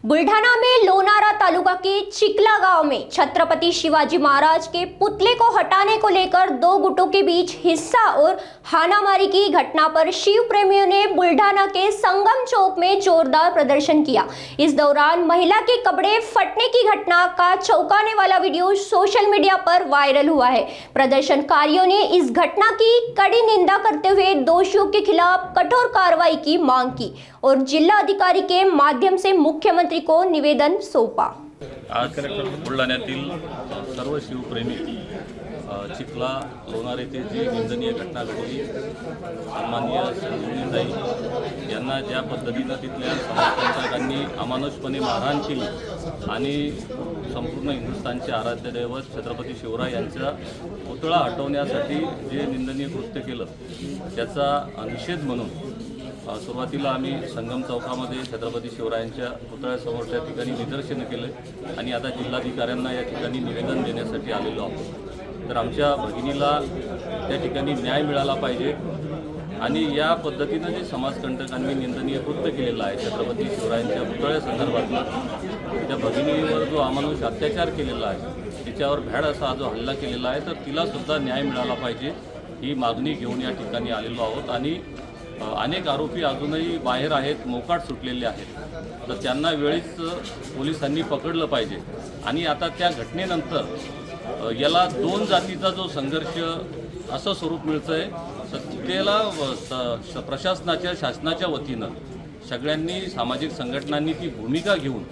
बुल्ढाना में लोनारा तालुका के चिकला गांव में छत्रपति शिवाजी महाराज के पुतले को हटाने को लेकर दो गुटों के बीच हिंसा और हानामारी की घटना पर शिव प्रेमियों ने बुल्ढाना के संगम चौक में जोरदार प्रदर्शन किया। इस दौरान महिला के कपड़े फटने की घटना का चौंकाने वाला वीडियो सोशल मीडिया पर वायरल हुआ है। प्रदर्शनकारियों ने इस घटना की कड़ी निंदा करते हुए दोषियों के खिलाफ कठोर कार्रवाई की मांग की और जिला अधिकारी के माध्यम से मुख्यमंत्री को निवेदन सौंपा। आज बुलढाण्यातील सर्व शिवप्रेमी चिखला लोणार येथे जी निंदनीय घटना घडली, सन्माननीय संजीवनीताई यांना ज्या पद्धतीनं तिथल्या समाजकंटकांनी अमानुषपणे मारहाण केली आणि संपूर्ण हिंदुस्थानचे आराध्य दैवत छत्रपती शिवराय यांचा पुतळा हटवण्यासाठी जे निंदनीय कृत्य केलं त्याचा निषेध म्हणून सुरुवातीला आम्ही संगम चौकामध्ये छत्रपती शिवरायांच्या पुतळ्यासमोर त्या ठिकाणी निदर्शनं केले आणि आता जिल्हाधिकाऱ्यांना या ठिकाणी निवेदन देण्यासाठी आलेलो आहोत। तर आमच्या भगिनीला त्या ठिकाणी न्याय मिळाला पाहिजे आणि या पद्धतीनं जे समाजकंटकांनी निंदनीय कृत्य केलेलं आहे छत्रपती शिवरायांच्या पुतळ्यासंदर्भात त्या भगिनीवर जो अमानुष अत्याचार केलेला आहे तिच्यावर भ्याड असा जो हल्ला केलेला आहे तर तिलासुद्धा न्याय मिळाला पाहिजे ही मागणी घेऊन या ठिकाणी आलेलो आहोत। आणि अनेक आरोपी अजूनही बाहेर आहेत, मोकाट सुटलेले आहेत, तर त्यांना वेळीच पोलिसांनी पकडलं पाहिजे। आणि आता त्या घटनेनंतर याला दोन जातीचा जो संघर्ष असं स्वरूप मिळतंय तर त्याला प्रशासनाच्या शासनाच्या वतीनं सगळ्यांनी सामाजिक संघटनांनी ती भूमिका घेऊन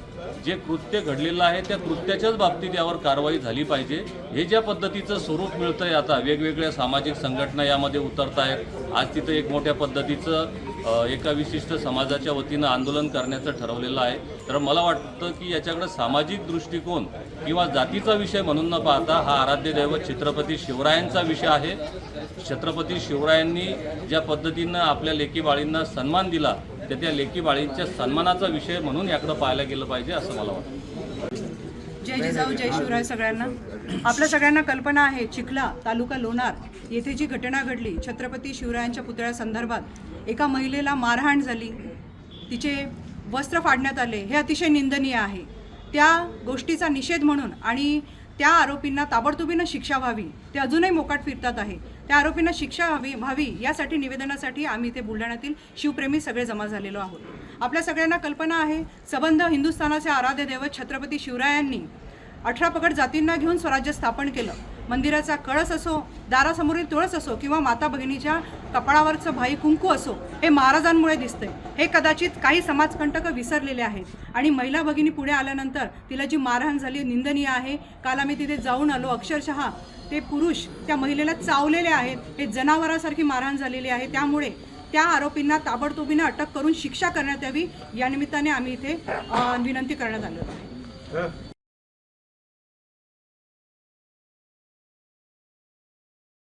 जे कृत्य घडलेलं आहे त्या कृत्याच्याच बाबतीत यावर कारवाई झाली पाहिजे। हे ज्या पद्धतीचं स्वरूप मिळतंय आता वेगवेगळ्या सामाजिक संघटना यामध्ये उतरत आहेत। आज तिथं एक मोठ्या पद्धतीचं एका विशिष्ट समाजाच्या वतीनं आंदोलन करण्याचं ठरवलेलं आहे। तर मला वाटतं की याच्याकडे सामाजिक दृष्टिकोन किंवा जातीचा विषय म्हणून न पाहता हा आराध्य दैवत छत्रपती शिवरायांचा विषय आहे। छत्रपती शिवरायांनी ज्या पद्धतीनं आपल्या लेकी बाळींना सन्मान दिला त्या लेकी बाळींच्या सन्मानाचा विषय म्हणून याकडे पाहायला गेलं पाहिजे असं मला वाटतं। जय जिजाऊ जय शिवराय सगळ्यांना। आपल्या सगळ्यांना कल्पना आहे चिखला तालुका लोणार येथे जी घटना घडली छत्रपती शिवरायांच्या पुतळ्यासंदर्भात एका महिलेला मारहाण झाली, तिचे वस्त्र फाडण्यात आले, हे अतिशय निंदनीय आहे। त्या गोष्टीचा निषेध म्हणून आणि त्या आरोपींना ताबडतोबीनं शिक्षा व्हावी, ते अजूनही मोकाट फिरतात आहे, त्या आरोपींना शिक्षा व्हावी यासाठी निवेदनासाठी आम्ही ते बुलढाण्यातील शिवप्रेमी सगळे जमा झालेलो आहोत। आपल्या सगळ्यांना कल्पना आहे संबंध हिंदुस्थानाचे आराध्य दैवत छत्रपती शिवरायांनी 18 पगड जातींना घेऊन स्वराज्य स्थापन केलं। मंदिराचा कळस असो, दारासमोरील तुळस असो किंवा माता भगिनीच्या कपाळावरचं भाई कुंकू असो, हे महाराजांमुळे दिसतंय। हे कदाचित काही समाजकंटक विसरलेले आहेत आणि महिला भगिनी पुढे आल्यानंतर तिला जी मारहाण झाली निंदनीय आहे। काल आम्ही तिथे जाऊन आलो, अक्षरशः ते पुरुष त्या महिलेला चावलेले आहेत, हे जनावरांसारखी मारहाण झालेली आहे। त्यामुळे त्या आरोपींना ताबडतोबीने अटक करून शिक्षा करण्यात यावी या निमित्ताने आम्ही इथे विनंती करण्यात आलो आहे।